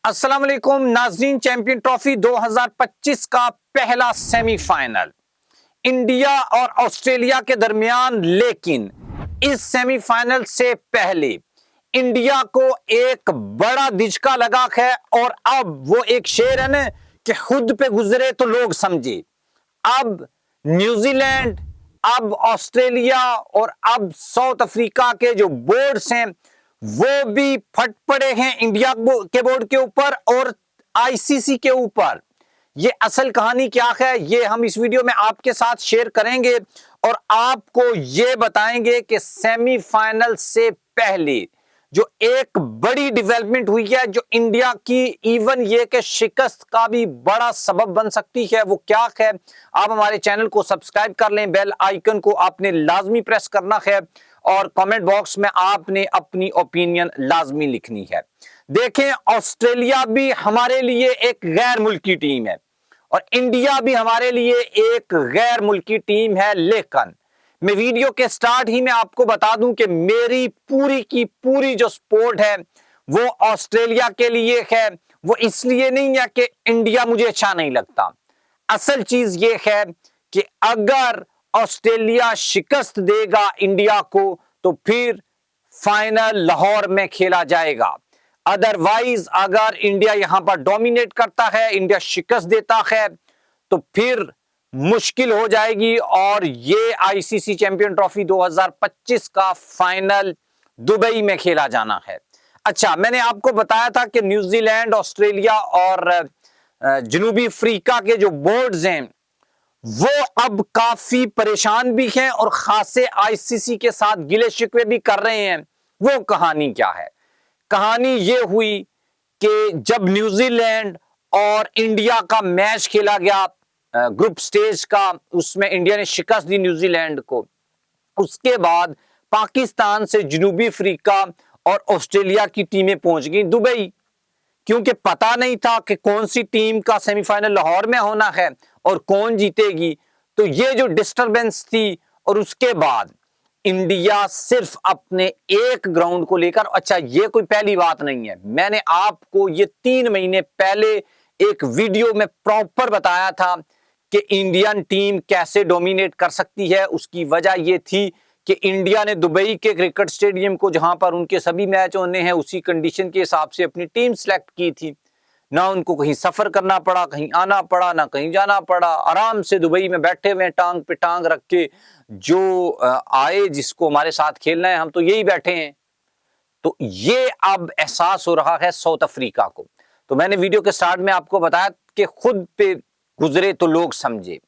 अस्सलाम वालेकुम नाजरीन, चैंपियन ट्रॉफी 2025 का पहला सेमीफाइनल इंडिया और ऑस्ट्रेलिया के दरमियान। लेकिन इस सेमीफाइनल से पहले इंडिया को एक बड़ा झटका लगा है और अब वो एक शेर है ना कि खुद पे गुजरे तो लोग समझे। अब न्यूजीलैंड, अब ऑस्ट्रेलिया और अब साउथ अफ्रीका के जो बोर्ड्स हैं वो भी फट पड़े हैं इंडिया के बोर्ड के ऊपर और आईसीसी के ऊपर। ये असल कहानी क्या है ये हम इस वीडियो में आपके साथ शेयर करेंगे और आपको ये बताएंगे कि सेमीफाइनल से पहले जो एक बड़ी डेवलपमेंट हुई है जो इंडिया की इवन ये कि शिकस्त का भी बड़ा सबब बन सकती है, वो क्या है। आप हमारे चैनल को सब्सक्राइब कर लें, बेल आइकन को आपने लाजमी प्रेस करना है और कमेंट बॉक्स में आपने अपनी ओपिनियन लाजमी लिखनी है। देखें, ऑस्ट्रेलिया भी हमारे लिए एक गैर मुल्की टीम है और इंडिया भी हमारे लिए एक गैर मुल्की टीम है। लेकिन मैं वीडियो के स्टार्ट ही में आपको बता दूं कि मेरी पूरी की पूरी जो सपोर्ट है वो ऑस्ट्रेलिया के लिए है। वो इसलिए नहीं है कि इंडिया मुझे अच्छा नहीं लगता। असल चीज ये है कि अगर ऑस्ट्रेलिया शिकस्त देगा इंडिया को तो फिर फाइनल लाहौर में खेला जाएगा। अदरवाइज अगर इंडिया यहां पर डोमिनेट करता है, इंडिया शिकस्त देता है तो फिर मुश्किल हो जाएगी और ये आईसीसी चैंपियन ट्रॉफी 2025 का फाइनल दुबई में खेला जाना है। अच्छा, मैंने आपको बताया था कि न्यूजीलैंड, ऑस्ट्रेलिया और जनूबी अफ्रीका के जो बोर्ड्स हैं वो अब काफी परेशान भी हैं और खासे आईसीसी के साथ गिले शिकवे भी कर रहे हैं। वो कहानी क्या है? कहानी ये हुई कि जब न्यूजीलैंड और इंडिया का मैच खेला गया ग्रुप स्टेज का, उसमें इंडिया ने शिकस्त दी न्यूजीलैंड को। उसके बाद पाकिस्तान से जनूबी अफ्रीका और ऑस्ट्रेलिया की टीमें पहुंच गई दुबई, क्योंकि पता नहीं था कि कौन सी टीम का सेमीफाइनल लाहौर में होना है और कौन जीतेगी। तो ये जो डिस्टरबेंस थी और उसके बाद इंडिया सिर्फ अपने एक ग्राउंड को लेकर, अच्छा ये कोई पहली बात नहीं है, मैंने आपको ये 3 महीने पहले एक वीडियो में प्रॉपर बताया था कि इंडियन टीम कैसे डोमिनेट कर सकती है। उसकी वजह यह थी कि इंडिया ने दुबई के क्रिकेट स्टेडियम को, जहां पर उनके सभी मैच होने हैं, उसी कंडीशन के हिसाब से अपनी टीम सेलेक्ट की थी। ना उनको कहीं सफर करना पड़ा, कहीं आना पड़ा, ना कहीं जाना पड़ा। आराम से दुबई में बैठे हुए टांग पे टांग रख के जो आए, जिसको हमारे साथ खेलना है हम तो यही बैठे हैं। तो ये अब एहसास हो रहा है साउथ अफ्रीका को। तो मैंने वीडियो के स्टार्ट में आपको बताया कि खुद पे गुजरे तो लोग समझे।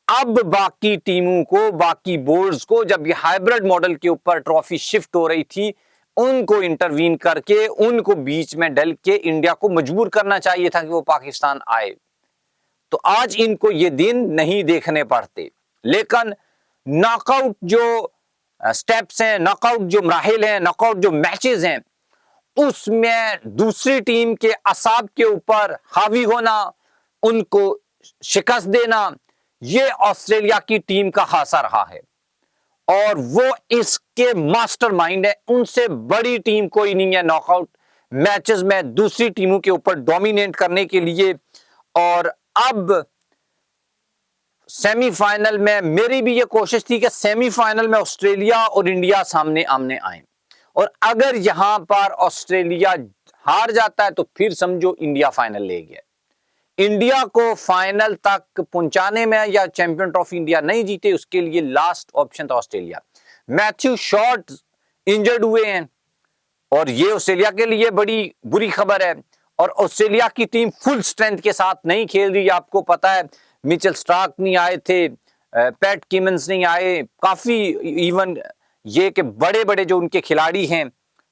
अब बाकी टीमों को, बाकी बोर्ड्स को, जब ये हाइब्रिड मॉडल के ऊपर ट्रॉफी शिफ्ट हो रही थी, उनको इंटरवीन करके, उनको बीच में डल के इंडिया को मजबूर करना चाहिए था कि वो पाकिस्तान आए। तो आज इनको ये दिन नहीं देखने पड़ते। लेकिन नॉकआउट जो स्टेप्स हैं, नॉकआउट जो मराहिल हैं, नॉकआउट जो मैचेस हैं, उसमें दूसरी टीम के असाब के ऊपर हावी होना, उनको शिकस्त देना, ये ऑस्ट्रेलिया की टीम का हासा रहा है और वो इसके मास्टरमाइंड है। उनसे बड़ी टीम कोई नहीं है नॉकआउट मैचेस में दूसरी टीमों के ऊपर डोमिनेट करने के लिए। और अब सेमीफाइनल में मेरी भी ये कोशिश थी कि सेमीफाइनल में ऑस्ट्रेलिया और इंडिया सामने आमने आए और अगर यहां पर ऑस्ट्रेलिया हार जाता है तो फिर समझो इंडिया फाइनल ले गया। इंडिया को फाइनल तक पहुंचाने में या चैंपियन ट्रॉफी इंडिया नहीं जीते, उसके लिए लास्ट ऑप्शन था ऑस्ट्रेलिया। मैथ्यू शॉर्ट इंजर्ड हुए हैं और ये ऑस्ट्रेलिया के लिए बड़ी बुरी खबर है और ऑस्ट्रेलिया की टीम फुल स्ट्रेंथ के साथ नहीं खेल रही। आपको पता है मिचेल स्टार्क नहीं आए थे, पैट किमंस नहीं आए, काफी इवन ये कि बड़े बड़े जो उनके खिलाड़ी हैं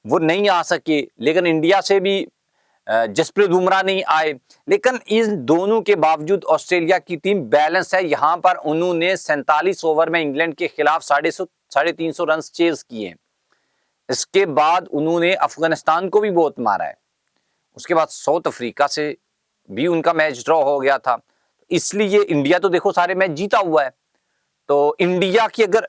वो नहीं आ सके। लेकिन इंडिया से भी जसप्रीत बुमराह नहीं आए। लेकिन इन दोनों के बावजूद ऑस्ट्रेलिया की टीम बैलेंस है। यहां पर उन्होंने 47 ओवर में इंग्लैंड के खिलाफ 350 रन चेज किए। इसके बाद उन्होंने अफगानिस्तान को भी बहुत मारा है। उसके बाद साउथ अफ्रीका से भी उनका मैच ड्रॉ हो गया था। इसलिए इंडिया तो देखो सारे मैच जीता हुआ है। तो इंडिया की अगर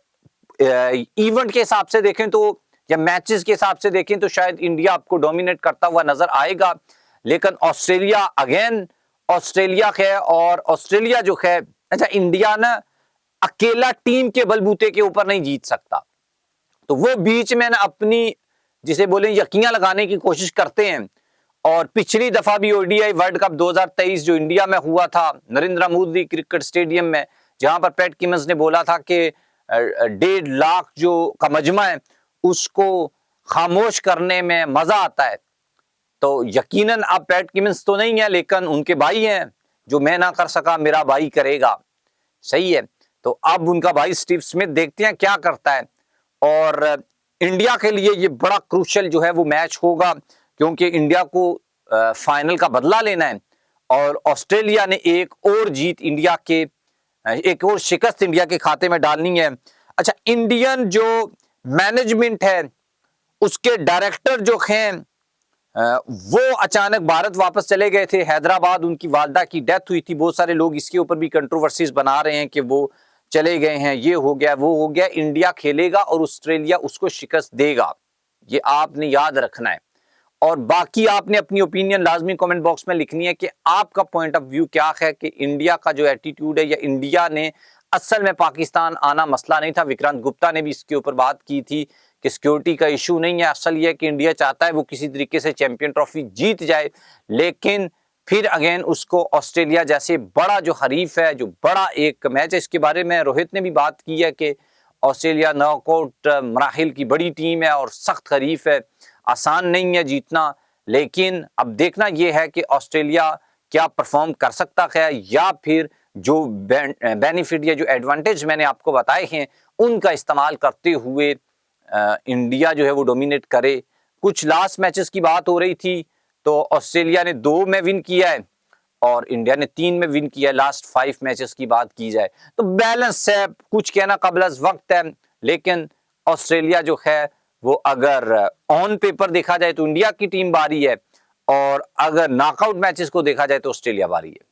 इवेंट के हिसाब से देखें तो या मैचेस के हिसाब से देखें तो शायद इंडिया आपको डोमिनेट करता हुआ नजर आएगा। लेकिन ऑस्ट्रेलिया अगेन ऑस्ट्रेलिया है, और ऑस्ट्रेलिया जो है, अच्छा इंडिया ना अकेला टीम के बलबूते के ऊपर नहीं जीत सकता, तो वो बीच में ना अपनी जिसे बोले यकीनियां लगाने की कोशिश करते हैं। और पिछली दफा भी ओडीआई वर्ल्ड कप 2023 जो इंडिया में हुआ था नरेंद्र मोदी क्रिकेट स्टेडियम में, जहां पर पैट कमिंस ने बोला था कि 1.5 लाख जो का मजमा है उसको खामोश करने में मजा आता है, तो यकीनन अब पैट कमिंस तो नहीं है लेकिन उनके भाई हैं, जो मैं ना कर सका मेरा भाई करेगा, सही है। तो अब उनका भाई स्टीव स्मिथ देखते हैं क्या करता है। और इंडिया के लिए ये बड़ा क्रूशियल जो है वो मैच होगा, क्योंकि इंडिया को फाइनल का बदला लेना है, और ऑस्ट्रेलिया ने एक और जीत इंडिया के, एक और शिकस्त इंडिया के खाते में डालनी है। अच्छा, इंडियन जो मैनेजमेंट है उसके डायरेक्टर जो हैं वो अचानक भारत वापस चले गए थे, हैदराबाद उनकी वालदा की डेथ हुई थी, बहुत सारे लोग इसके ऊपर भी कंट्रोवर्सीज बना रहे हैं कि वो चले गए हैं, ये हो गया वो हो गया। इंडिया खेलेगा और ऑस्ट्रेलिया उसको शिकस्त देगा, ये आपने याद रखना है। और बाकी आपने अपनी ओपिनियन लाजमी कमेंट बॉक्स में लिखनी है कि आपका पॉइंट ऑफ व्यू क्या है कि इंडिया का जो एटीट्यूड है, या इंडिया ने असल में पाकिस्तान आना मसला नहीं था। विक्रांत गुप्ता ने भी इसके ऊपर बात की थी कि सिक्योरिटी का इशू नहीं है, असल ये कि इंडिया चाहता है वो किसी तरीके से चैंपियन ट्रॉफी जीत जाए, लेकिन फिर अगेन उसको ऑस्ट्रेलिया जैसे बड़ा जो हरीफ है, जो बड़ा एक मैच है, इसके बारे में रोहित ने भी बात की है कि ऑस्ट्रेलिया नॉकआउट मराहिल की बड़ी टीम है और सख्त हरीफ है, आसान नहीं है जीतना। लेकिन अब देखना यह है कि ऑस्ट्रेलिया क्या परफॉर्म कर सकता है, या फिर जो बेनिफिट या जो एडवांटेज मैंने आपको बताए हैं उनका इस्तेमाल करते हुए इंडिया जो है वो डोमिनेट करे। कुछ लास्ट मैचेस की बात हो रही थी, तो ऑस्ट्रेलिया ने 2 में विन किया है और इंडिया ने 3 में विन किया है, लास्ट 5 मैचेस की बात की जाए तो बैलेंस है, कुछ कहना कबल वक्त है। लेकिन ऑस्ट्रेलिया जो है वो अगर ऑन पेपर देखा जाए तो इंडिया की टीम बारी है, और अगर नॉकआउट मैचेस को देखा जाए तो ऑस्ट्रेलिया बारी है।